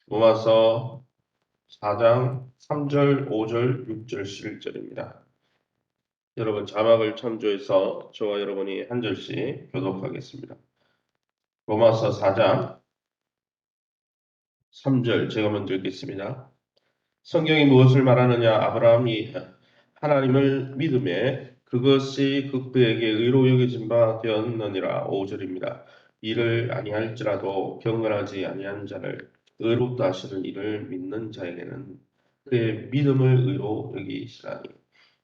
로마서 4장 3절, 5절, 6절, 11절입니다. 여러분 자막을 참조해서 저와 여러분이 한 절씩 교독하겠습니다. 로마서 4장 3절 제가 먼저 읽겠습니다. 성경이 무엇을 말하느냐? 아브라함이 하나님을 믿음에 그것이 그에게 의로 여겨진 바 되었느니라. 5절입니다. 이를 아니할지라도 경건하지 아니한 자를 의롭다 하시는 이를 믿는 자에게는 그의 믿음을 의로 여기시라니.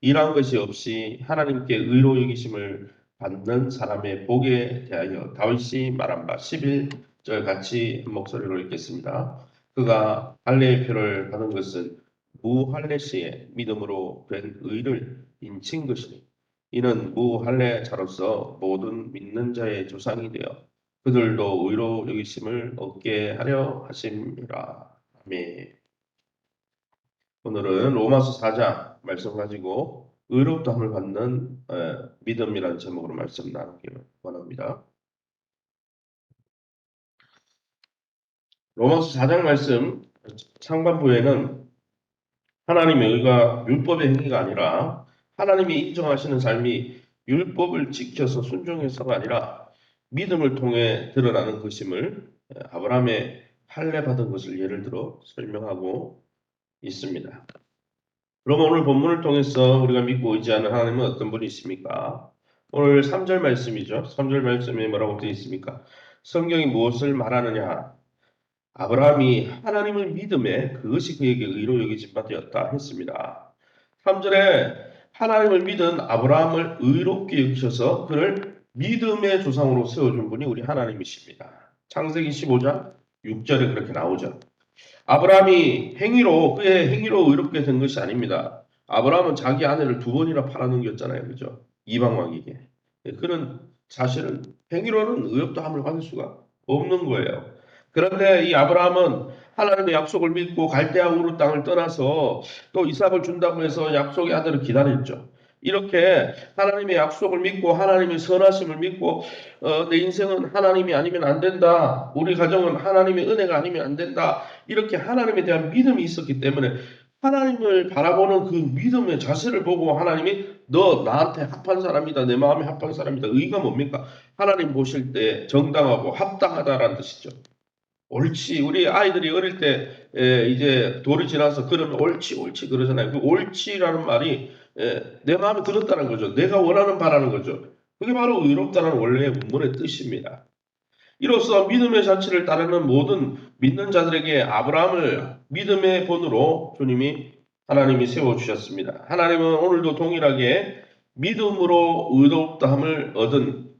이러한 것이 없이 하나님께 의로 여기심을 받는 사람의 복에 대하여 다윗이 말한 바 11절 같이 한 목소리로 읽겠습니다. 그가 할례의 표를 받은 것은 무할례 시에 믿음으로 된 의를 인친 것이니 이는 무할례 자로서 모든 믿는 자의 조상이 되어 그들도 의로 여기심을 얻게 하려 하심이라. 아멘. 오늘은 로마서 4장 말씀 가지고 의롭다함을 받는 믿음이라는 제목으로 말씀 나누기 원합니다. 로마서 4장 말씀 상반부에는 하나님의 의가 율법의 행위가 아니라 하나님이 인정하시는 삶이 율법을 지켜서 순종해서가 아니라 믿음을 통해 드러나는 것임을 아브라함의 할례 받은 것을 예를 들어 설명하고 있습니다. 그럼 오늘 본문을 통해서 우리가 믿고 의지하는 하나님은 어떤 분이십니까? 오늘 3절 말씀이죠. 3절 말씀에 뭐라고 되어 있습니까? 성경이 무엇을 말하느냐? 아브라함이 하나님을 믿음에 그것이 그에게 의로 여겨진 바 되었다 했습니다. 3절에 하나님을 믿은 아브라함을 의롭게 여기셔서 그를 믿음의 조상으로 세워준 분이 우리 하나님이십니다. 창세기 15장 6절에 그렇게 나오죠. 아브라함이 그의 행위로 의롭게 된 것이 아닙니다. 아브라함은 자기 아내를 2번이나 팔아넘겼잖아요. 그죠? 이방왕에게. 그는 사실은 행위로는 의롭다함을 받을 수가 없는 거예요. 그런데 이 아브라함은 하나님의 약속을 믿고 갈대아 우르 땅을 떠나서 또 이삭을 준다고 해서 약속의 아들을 기다렸죠. 이렇게 하나님의 약속을 믿고 하나님의 선하심을 믿고 내 인생은 하나님이 아니면 안 된다. 우리 가정은 하나님의 은혜가 아니면 안 된다. 이렇게 하나님에 대한 믿음이 있었기 때문에 하나님을 바라보는 그 믿음의 자세를 보고 하나님이 너 나한테 합한 사람이다. 내 마음에 합한 사람이다. 의가 뭡니까? 하나님 보실 때 정당하고 합당하다라는 뜻이죠. 옳지. 우리 아이들이 어릴 때 이제 돌이 지나서 그러면 옳지 옳지 그러잖아요. 그 옳지라는 말이 내 마음에 들었다는 거죠. 내가 원하는 바라는 거죠. 그게 바로 의롭다는 원래의 원문의 뜻입니다. 이로써 믿음의 자체를 따르는 모든 믿는 자들에게 아브라함을 믿음의 본으로 주님이 하나님이 세워주셨습니다. 하나님은 오늘도 동일하게 믿음으로 의롭다함을 얻은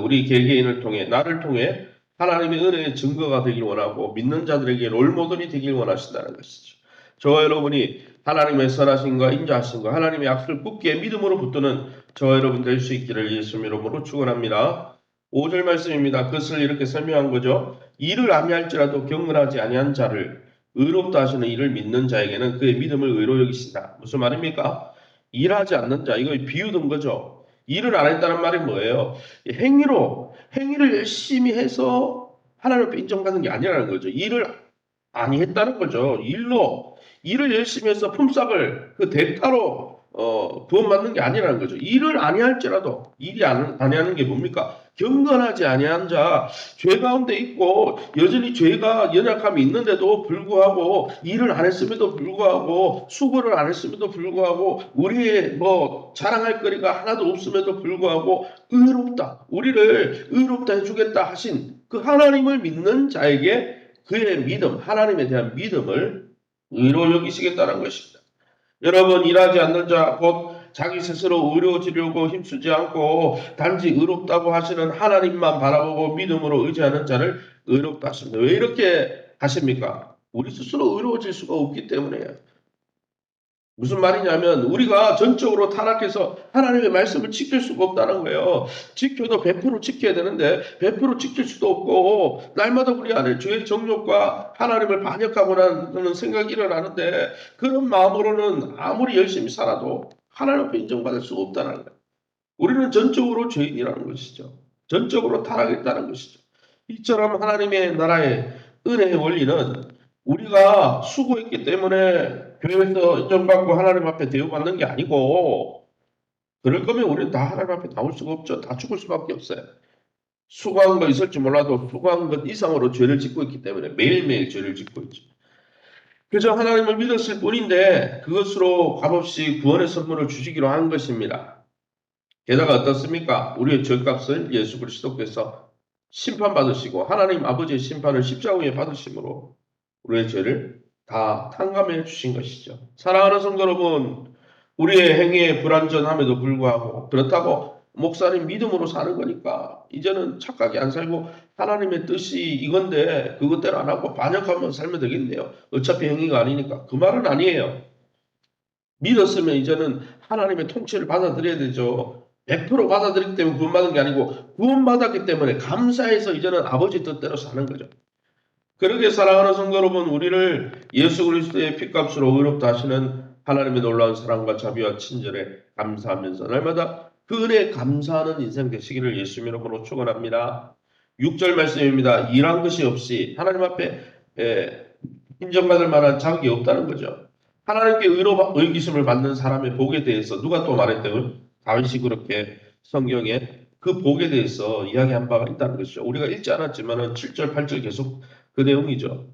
우리 개개인을 통해 나를 통해 하나님의 은혜의 증거가 되길 원하고 믿는 자들에게 롤모델이 되길 원하신다는 것이죠. 저와 여러분이 하나님의 선하심과 인자하심과 하나님의 약속을 굳게 믿음으로 붙드는 저와 여러분 될 수 있기를 예수님 이름으로 축원합니다. 5절 말씀입니다. 그것을 이렇게 설명한 거죠. 이를 아니할지라도 경건하지 아니한 자를 의롭다 하시는 이를 믿는 자에게는 그의 믿음을 의로 여기신다. 무슨 말입니까? 일하지 않는 자, 이거 비유된 거죠. 일을 안 했다는 말이 뭐예요? 행위를 열심히 해서 하나님 앞에 인정받는 게 아니라는 거죠. 일을 아니했다는 거죠. 일을 열심히 해서 품삯을 그 대가로 구원받는 게 아니라는 거죠. 일을 아니할지라도 일이 아니하는 게 뭡니까? 경건하지 아니한 자, 죄 가운데 있고 여전히 죄가 연약함이 있는데도 불구하고 일을 안 했음에도 불구하고 수고를 안 했음에도 불구하고 우리의 자랑할 거리가 하나도 없음에도 불구하고 우리를 의롭다 해주겠다 하신 그 하나님을 믿는 자에게 그의 믿음, 하나님에 대한 믿음을 의로 여기시겠다는 것입니다. 여러분, 일하지 않는 자, 곧 자기 스스로 의로워지려고 힘쓰지 않고 단지 의롭다고 하시는 하나님만 바라보고 믿음으로 의지하는 자를 의롭다 하십니다. 왜 이렇게 하십니까? 우리 스스로 의로워질 수가 없기 때문에요. 무슨 말이냐면 우리가 전적으로 타락해서 하나님의 말씀을 지킬 수가 없다는 거예요. 지켜도 100% 지켜야 되는데 100% 지킬 수도 없고 날마다 우리 안에 죄의 정욕과 하나님을 반역하고는 생각이 일어나는데 그런 마음으로는 아무리 열심히 살아도 하나님 앞에 인정받을 수가 없다는 거예요. 우리는 전적으로 죄인이라는 것이죠. 전적으로 타락했다는 것이죠. 이처럼 하나님의 나라의 은혜의 원리는 우리가 수고했기 때문에 교회에서 인정받고 하나님 앞에 대우받는 게 아니고, 그럴 거면 우리는 다 하나님 앞에 나올 수가 없죠. 다 죽을 수밖에 없어요. 수고한 거 있을지 몰라도 수고한 것 이상으로 죄를 짓고 있기 때문에 매일매일 죄를 짓고 있죠. 그저 하나님을 믿었을 뿐인데 그것으로 값없이 구원의 선물을 주시기로 한 것입니다. 게다가 어떻습니까? 우리의 죄값을 예수 그리스도께서 심판받으시고 하나님 아버지의 심판을 십자가 위에 받으심으로 우리의 죄를 다 탕감해 주신 것이죠. 사랑하는 성도 여러분, 우리의 행위에 불완전함에도 불구하고 그렇다고 목사님 믿음으로 사는 거니까 이제는 착하게 안 살고 하나님의 뜻이 이건데 그것대로 안 하고 반역하면 살면 되겠네요. 어차피 행위가 아니니까. 그 말은 아니에요. 믿었으면 이제는 하나님의 통치를 받아들여야 되죠. 100% 받아들이기 때문에 구원받은 게 아니고 구원받았기 때문에 감사해서 이제는 아버지 뜻대로 사는 거죠. 그렇게 사랑하는 성도 여러분, 우리를 예수 그리스도의 피값으로 의롭다 하시는 하나님의 놀라운 사랑과 자비와 친절에 감사하면서 날마다 그 은혜에 감사하는 인생 되시기를 예수 이름으로 축원합니다. 6절 말씀입니다. 일한 것이 없이 하나님 앞에 인정받을 만한 자격이 없다는 거죠. 하나님께 의기심을 받는 사람의 복에 대해서 누가 또 말했대요? 다윗이 그렇게 성경에 그 복에 대해서 이야기한 바가 있다는 것이죠. 우리가 읽지 않았지만은 7절, 8절 계속 그 내용이죠.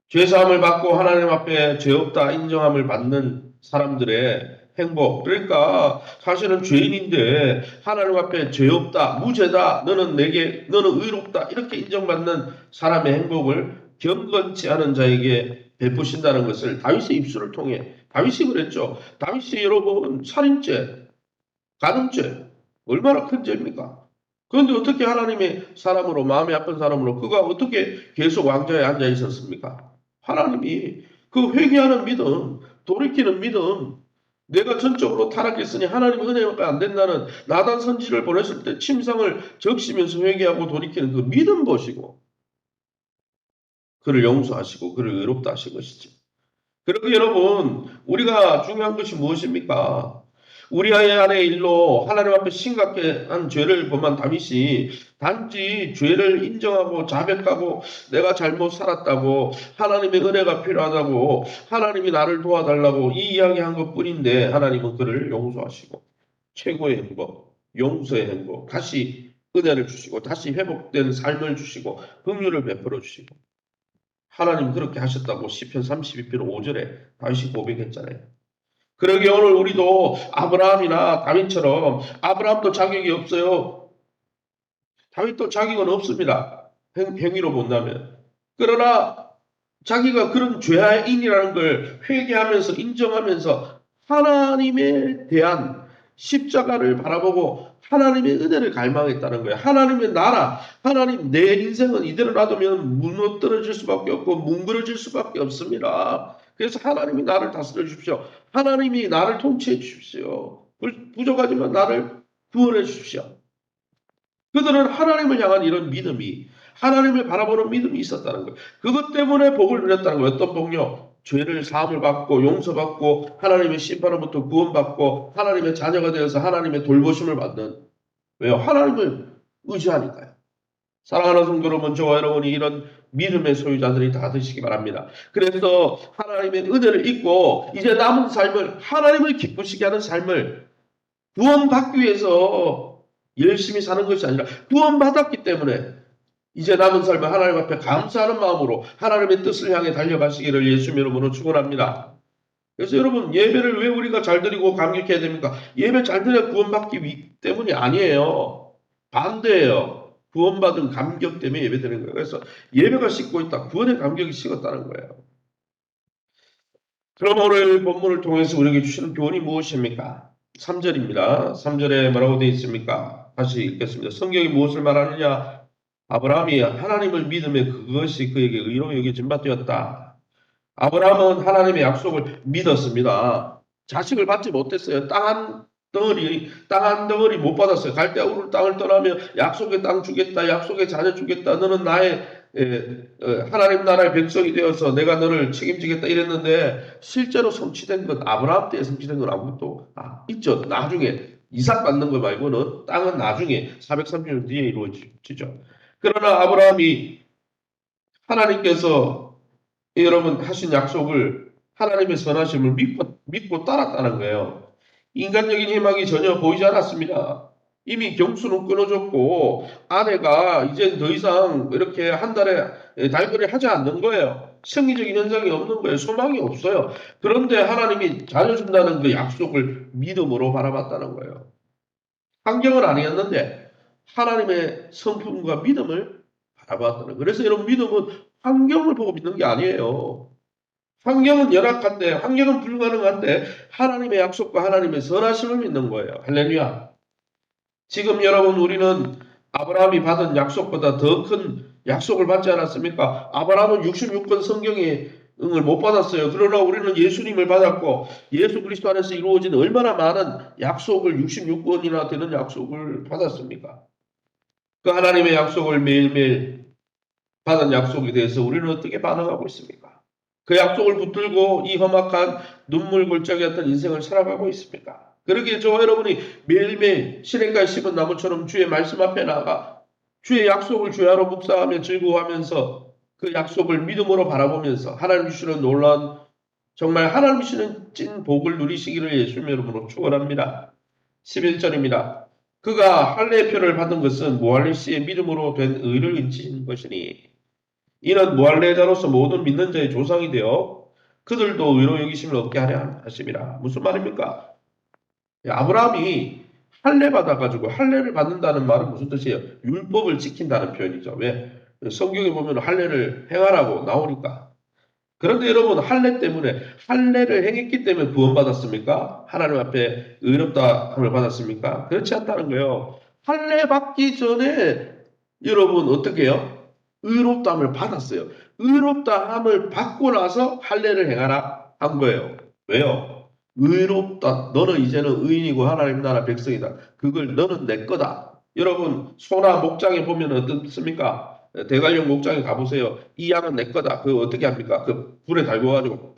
죄사함을 받고 하나님 앞에 죄 없다 인정함을 받는 사람들의 행복. 그러니까 사실은 죄인인데 하나님 앞에 죄 없다, 무죄다, 너는 의롭다 이렇게 인정받는 사람의 행복을 경건치 않은 자에게 베푸신다는 것을 다윗의 입술을 통해 다윗이 그랬죠. 다윗이 여러분 살인죄, 가늠죄 얼마나 큰 죄입니까? 그런데 어떻게 하나님의 사람으로 마음이 아픈 사람으로 그가 어떻게 계속 왕좌에 앉아 있었습니까? 하나님이 그 회개하는 믿음, 돌이키는 믿음, 내가 전적으로 타락했으니 하나님 은혜가 안 된다는 나단 선지를 보냈을 때 침상을 적시면서 회개하고 돌이키는 그 믿음 보시고 그를 용서하시고 그를 의롭다 하신 것이죠. 그리고 여러분, 우리가 중요한 것이 무엇입니까? 우리 아이 안의 일로 하나님 앞에 심각한 죄를 범한 다윗이 단지 죄를 인정하고 자백하고 내가 잘못 살았다고 하나님의 은혜가 필요하다고 하나님이 나를 도와달라고 이 이야기한 것뿐인데 하나님은 그를 용서하시고 최고의 행복, 용서의 행복, 다시 은혜를 주시고 다시 회복된 삶을 주시고 긍휼을 베풀어 주시고 하나님 그렇게 하셨다고 시편 32편 5절에 다윗이 고백했잖아요. 그러기에 오늘 우리도 아브라함이나 다윗처럼 아브라함도 자격이 없어요. 다윗도 자격은 없습니다. 행위로 본다면. 그러나 자기가 그런 죄인이라는 걸 회개하면서 인정하면서 하나님에 대한 십자가를 바라보고 하나님의 은혜를 갈망했다는 거예요. 하나님의 나라, 하나님 내 인생은 이대로 놔두면 무너뜨려질 수밖에 없고 뭉그러질 수밖에 없습니다. 그래서 하나님이 나를 다스려 주십시오. 하나님이 나를 통치해 주십시오. 부족하지만 나를 구원해 주십시오. 그들은 하나님을 향한 이런 믿음이 하나님을 바라보는 믿음이 있었다는 거예요. 그것 때문에 복을 누렸다는 거예요. 어떤 복요? 죄를 사함을 받고 용서받고 하나님의 심판으로부터 구원받고 하나님의 자녀가 되어서 하나님의 돌보심을 받는 왜요? 하나님을 의지하니까요. 사랑하는 성도 여러분, 저와 여러분이 이런 믿음의 소유자들이 다 되시기 바랍니다. 그래서 하나님의 은혜를 잊고 이제 남은 삶을 하나님을 기쁘시게 하는 삶을 구원받기 위해서 열심히 사는 것이 아니라 구원받았기 때문에 이제 남은 삶을 하나님 앞에 감사하는 마음으로 하나님의 뜻을 향해 달려가시기를 예수 이름으로 축원합니다. 그래서 여러분 예배를 왜 우리가 잘 드리고 감격해야 됩니까? 예배 잘 드려야 구원받기 때문이 아니에요. 반대예요. 구원받은 감격 때문에 예배 드리는 거예요. 그래서 예배가 식고 있다. 구원의 감격이 식었다는 거예요. 그럼 오늘 본문을 통해서 우리에게 주시는 교훈이 무엇입니까? 3절입니다. 3절에 뭐라고 되어 있습니까? 다시 읽겠습니다. 성경이 무엇을 말하느냐? 아브라함이 하나님을 믿음에 그것이 그에게 의로 여겨진 바 되었다. 아브라함은 하나님의 약속을 믿었습니다. 자식을 받지 못했어요. 땅 한 덩어리 못 받았어요. 갈대아 우르 땅을 떠나면 약속의 땅 주겠다. 약속의 자녀 주겠다. 너는 나의 하나님 나라의 백성이 되어서 내가 너를 책임지겠다 이랬는데 실제로 성취된 건 아브라함 때 성취된 건 아무것도 있죠. 나중에 이삭 받는 거 말고는 땅은 나중에 430년 뒤에 이루어지죠. 그러나 아브라함이 하나님께서 여러분 하신 약속을 하나님의 선하심을 믿고 따랐다는 거예요. 인간적인 희망이 전혀 보이지 않았습니다. 이미 경수는 끊어졌고 아내가 이제 더 이상 이렇게 한 달에 달벌이 하지 않는 거예요. 생리적인 현상이 없는 거예요. 소망이 없어요. 그런데 하나님이 잘해준다는 그 약속을 믿음으로 바라봤다는 거예요. 환경은 아니었는데 하나님의 성품과 믿음을 바라봤다는 거예요. 그래서 여러분 믿음은 환경을 보고 믿는 게 아니에요. 환경은 열악한데, 환경은 불가능한데 하나님의 약속과 하나님의 선하심을 믿는 거예요. 할렐루야. 지금 여러분 우리는 아브라함이 받은 약속보다 더 큰 약속을 받지 않았습니까? 아브라함은 66권 성경에 응을 못 받았어요. 그러나 우리는 예수님을 받았고 예수 그리스도 안에서 이루어진 얼마나 많은 약속을 66권이나 되는 약속을 받았습니까? 그 하나님의 약속을 매일매일 받은 약속에 대해서 우리는 어떻게 반응하고 있습니까? 그 약속을 붙들고 이 험악한 눈물 골짜기였던 인생을 살아가고 있습니까? 그러기에 저와 여러분이 매일매일 실행가에 심은 나무처럼 주의 말씀 앞에 나가 주의 약속을 주야로 묵상하며 즐거워하면서 그 약속을 믿음으로 바라보면서 하나님 주시는 놀라운 정말 하나님 주시는 찐 복을 누리시기를 예수님 이름으로 축원합니다. 11절입니다. 그가 할례의 표를 받은 것은 무할리 씨의 믿음으로 된 의를 인치신 것이니 이는 무할례자로서 모든 믿는 자의 조상이 되어 그들도 의로 여기심을 얻게 하려 하심이라. 무슨 말입니까? 아브라함이 할례 받아가지고 할례를 받는다는 말은 무슨 뜻이에요? 율법을 지킨다는 표현이죠. 왜? 성경에 보면 할례를 행하라고 나오니까. 그런데 여러분 할례 때문에 할례를 행했기 때문에 구원받았습니까? 하나님 앞에 의롭다함을 받았습니까? 그렇지 않다는 거예요. 할례 받기 전에 여러분 어떻게 해요? 의롭다함을 받았어요. 의롭다함을 받고 나서 할례를 행하라 한 거예요. 왜요? 의롭다. 너는 이제는 의인이고 하나님 나라 백성이다. 그걸 너는 내 거다. 여러분 소나 목장에 보면 어떻습니까? 대관령 목장에 가보세요. 이 양은 내 거다. 그거 어떻게 합니까? 그 불에 달궈가지고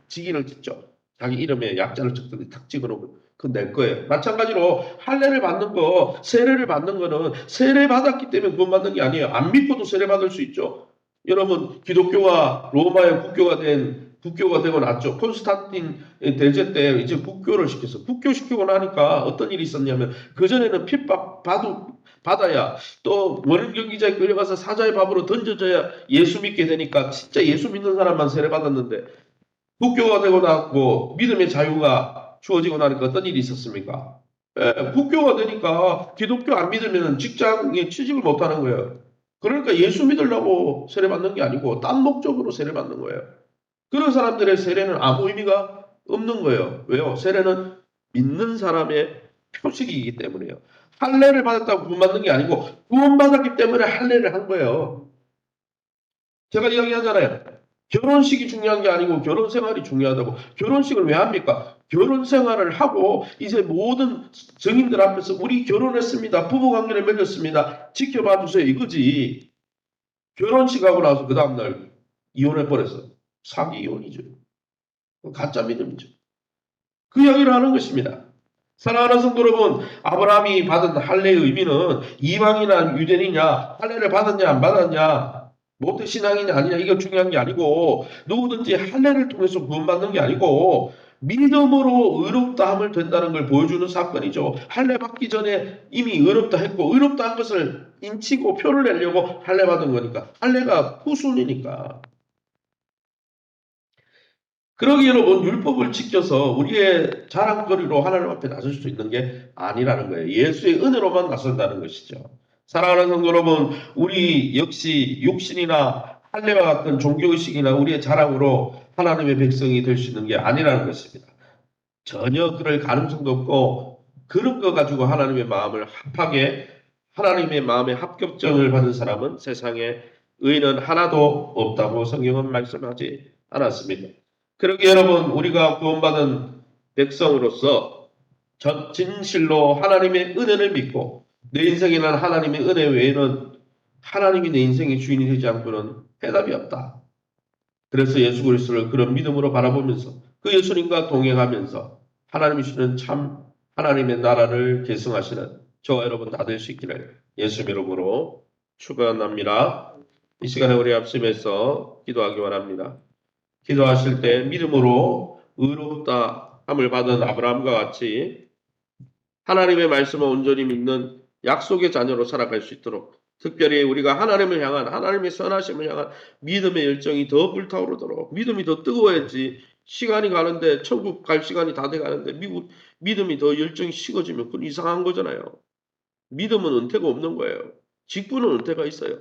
직인을 찍죠. 자기 이름에 약자를 적든지 탁 찍어놓으면 그건 내 거예요. 마찬가지로 할례를 받는 거, 세례를 받는 거는 세례 받았기 때문에 구원받는 게 아니에요. 안 믿고도 세례 받을 수 있죠. 여러분 기독교가 로마의 국교가 되고 났죠. 콘스탄틴 대제 때 이제 국교를 시켰어. 국교시키고 나니까 어떤 일이 있었냐면 그전에는 핍박 받아야 또 원인 경기자에 끌려가서 사자의 밥으로 던져져야 예수 믿게 되니까 진짜 예수 믿는 사람만 세례 받았는데 국교가 되고 나고 믿음의 자유가 주어지고 나니까 어떤 일이 있었습니까? 국교가 되니까 기독교 안 믿으면 직장에 취직을 못 하는 거예요. 그러니까 예수 믿으려고 세례 받는 게 아니고 딴 목적으로 세례 받는 거예요. 그런 사람들의 세례는 아무 의미가 없는 거예요. 왜요? 세례는 믿는 사람의 표식이기 때문에요. 할례를 받았다고 구원받는 게 아니고 구원받았기 때문에 할례를 한 거예요. 제가 이야기하잖아요. 결혼식이 중요한 게 아니고 결혼 생활이 중요하다고. 결혼식을 왜 합니까? 결혼 생활을 하고 이제 모든 증인들 앞에서 우리 결혼했습니다. 부부 관계를 맺었습니다. 지켜봐 주세요. 이거지. 결혼식 하고 나서 그 다음날 이혼해 버렸어. 사기 이혼이죠. 가짜 믿음이죠. 그 이야기를 하는 것입니다. 사랑하는 성도 여러분, 아브라함이 받은 할례의 의미는 이방이나 유대인이냐, 할례를 받았냐 안 받았냐, 모태 신앙이냐 아니냐 이게 중요한 게 아니고 누구든지 할례를 통해서 구원받는 게 아니고 믿음으로 의롭다함을 된다는 걸 보여주는 사건이죠. 할례 받기 전에 이미 의롭다 했고 의롭다 한 것을 인치고 표를 내려고 할례 받은 거니까 할례가 후순이니까. 그러기 여러분 율법을 지켜서 우리의 자랑거리로 하나님 앞에 나설 수 있는 게 아니라는 거예요. 예수의 은혜로만 나선다는 것이죠. 사랑하는 성도 여러분, 우리 역시 육신이나 할례와 같은 종교의식이나 우리의 자랑으로 하나님의 백성이 될 수 있는 게 아니라는 것입니다. 전혀 그럴 가능성도 없고 그런 거 가지고 하나님의 마음을 합하게 하나님의 마음의 합격점을 받은 사람은 세상에 의인은 하나도 없다고 성경은 말씀하지 않았습니다. 그러기 여러분 우리가 구원받은 백성으로서 진실로 하나님의 은혜를 믿고 내 인생에 난 하나님의 은혜 외에는 하나님이 내 인생의 주인이 되지 않고는 해답이 없다. 그래서 예수 그리스도를 그런 믿음으로 바라보면서 그 예수님과 동행하면서 하나님이 주시는 참 하나님의 나라를 계승하시는 저와 여러분 다 될 수 있기를 예수 이름으로 축원합니다. 이 시간에 우리 합심해서 기도하기 원합니다. 기도하실 때 믿음으로 의롭다 함을 받은 아브라함과 같이 하나님의 말씀을 온전히 믿는 약속의 자녀로 살아갈 수 있도록, 특별히 우리가 하나님을 향한, 하나님의 선하심을 향한 믿음의 열정이 더 불타오르도록, 믿음이 더 뜨거워야지. 시간이 가는데, 천국 갈 시간이 다 돼가는데 믿음이 더 열정이 식어지면 그건 이상한 거잖아요. 믿음은 은퇴가 없는 거예요. 직분은 은퇴가 있어요.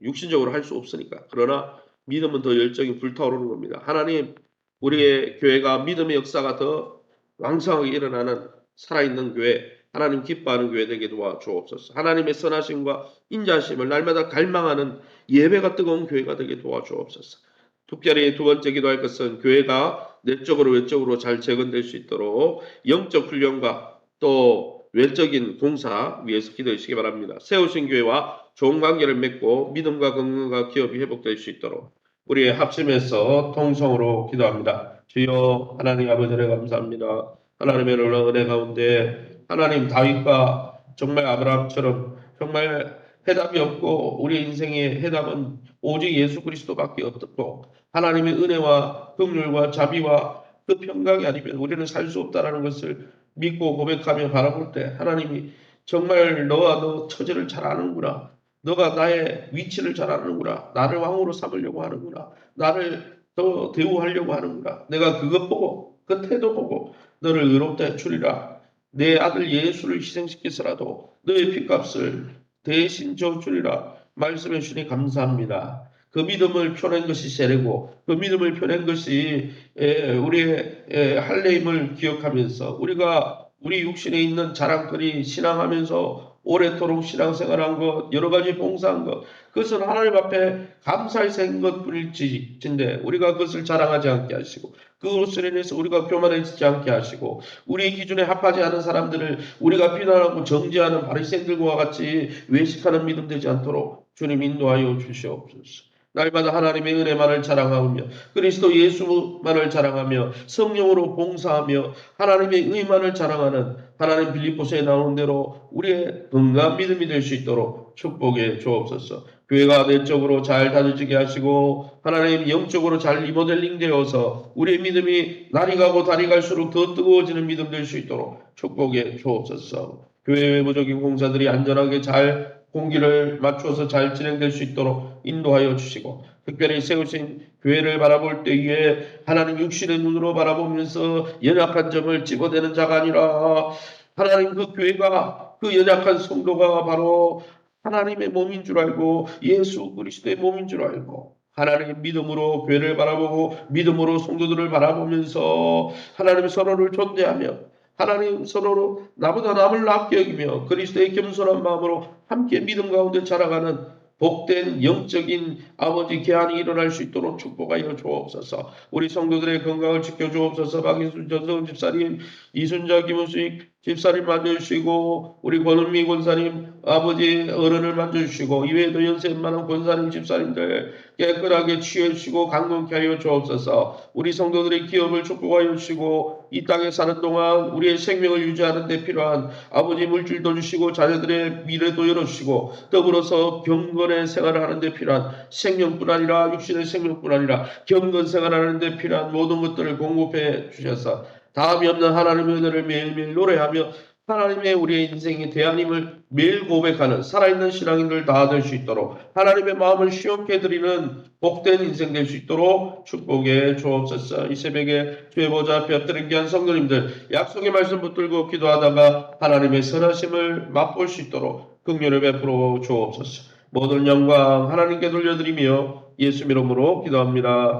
육신적으로 할 수 없으니까. 그러나 믿음은 더 열정이 불타오르는 겁니다. 하나님, 우리의 교회가 믿음의 역사가 더 왕성하게 일어나는 살아있는 교회, 하나님 기뻐하는 교회 되게 도와주옵소서. 하나님의 선하심과 인자하심을 날마다 갈망하는 예배가 뜨거운 교회가 되게 도와주옵소서. 특별히 두 번째 기도할 것은 교회가 내적으로 외적으로 잘 재건될 수 있도록 영적 훈련과 또 외적인 봉사 위해서 기도하시기 바랍니다. 세우신 교회와 좋은 관계를 맺고 믿음과 건강과 기업이 회복될 수 있도록 우리 합심해서 통성으로 기도합니다. 주여 하나님 아버지를 감사합니다. 하나님의 놀라운 은혜 가운데 하나님 다윗과 정말 아브라함처럼 정말 해답이 없고 우리 인생의 해답은 오직 예수 그리스도밖에 없고 하나님의 은혜와 긍휼과 자비와 그 평강이 아니면 우리는 살 수 없다라는 것을 믿고 고백하며 바라볼 때 하나님이 정말 너와 너 처지를 잘 아는구나. 너가 나의 위치를 잘 아는구나. 나를 왕으로 삼으려고 하는구나. 나를 더 대우하려고 하는구나. 내가 그것 보고 그 태도 보고 너를 의롭다 해주리라. 내 아들 예수를 희생시켜서라도 너의 핏값을 대신 져주리라. 말씀해 주니 감사합니다. 그 믿음을 펴낸 것이 세례고 그 믿음을 펴낸 것이 우리의 할례임을 기억하면서 우리가 우리 육신에 있는 자랑거리 신앙하면서 오래도록 신앙생활한 것 여러 가지 봉사한 것 그것은 하나님 앞에 감사의 생긴 것뿐일지인데 우리가 그것을 자랑하지 않게 하시고 그것을 인해서 우리가 교만해지지 않게 하시고 우리 기준에 합하지 않은 사람들을 우리가 비난하고 정죄하는 바리새인들과 같이 외식하는 믿음 되지 않도록 주님 인도하여 주시옵소서. 날마다 하나님의 은혜만을 자랑하며 그리스도 예수만을 자랑하며 성령으로 봉사하며 하나님의 의만을 자랑하는 하나님 빌립보서에 나오는 대로 우리의 건강한 믿음이 될 수 있도록 축복해 주옵소서. 교회가 내적으로 잘 다져지게 하시고 하나님 영적으로 잘 리모델링 되어서 우리의 믿음이 날이 가고 달이 갈수록 더 뜨거워지는 믿음 될 수 있도록 축복해 주옵소서. 교회 외부적인 공사들이 안전하게 잘 공기를 맞춰서 잘 진행될 수 있도록 인도하여 주시고 특별히 세우신 교회를 바라볼 때에 하나님 육신의 눈으로 바라보면서 연약한 점을 집어대는 자가 아니라 하나님 그 교회가 그 연약한 성도가 바로 하나님의 몸인 줄 알고 예수 그리스도의 몸인 줄 알고 하나님의 믿음으로 교회를 바라보고 믿음으로 성도들을 바라보면서 하나님의 서로를 존대하며 하나님 서로로 나보다 남을 아껴 여기며 그리스도의 겸손한 마음으로 함께 믿음 가운데 자라가는 복된 영적인 아버지 계한이 일어날 수 있도록 축복하여 주옵소서. 우리 성도들의 건강을 지켜 주옵소서. 박인순 전성 집사님, 이순자 김은수익 집사님 만져주시고 우리 권은미 권사님 아버지 어른을 만져주시고 이외에도 연세 많은 권사님 집사님들 깨끗하게 취해주시고 강건케 하여 주옵소서. 우리 성도들의 기업을 축복하여 주시고 이 땅에 사는 동안 우리의 생명을 유지하는 데 필요한 아버지 물질도 주시고 자녀들의 미래도 열어주시고 더불어서 경건의 생활을 하는 데 필요한 생명뿐 아니라 육신의 생명뿐 아니라 경건 생활하는 데 필요한 모든 것들을 공급해 주셔서 다함이 없는 하나님의 은혜를 매일매일 노래하며 하나님의 우리의 인생의 대하님을 매일 고백하는 살아있는 신앙인들 다 될 수 있도록 하나님의 마음을 시원케 드리는 복된 인생 될 수 있도록 축복해 주옵소서. 이 새벽에 주의 보좌 앞에 엎드린 귀한 성도님들 약속의 말씀 붙들고 기도하다가 하나님의 선하심을 맛볼 수 있도록 긍휼을 베풀어 주옵소서. 모든 영광 하나님께 돌려드리며 예수 이름으로 기도합니다.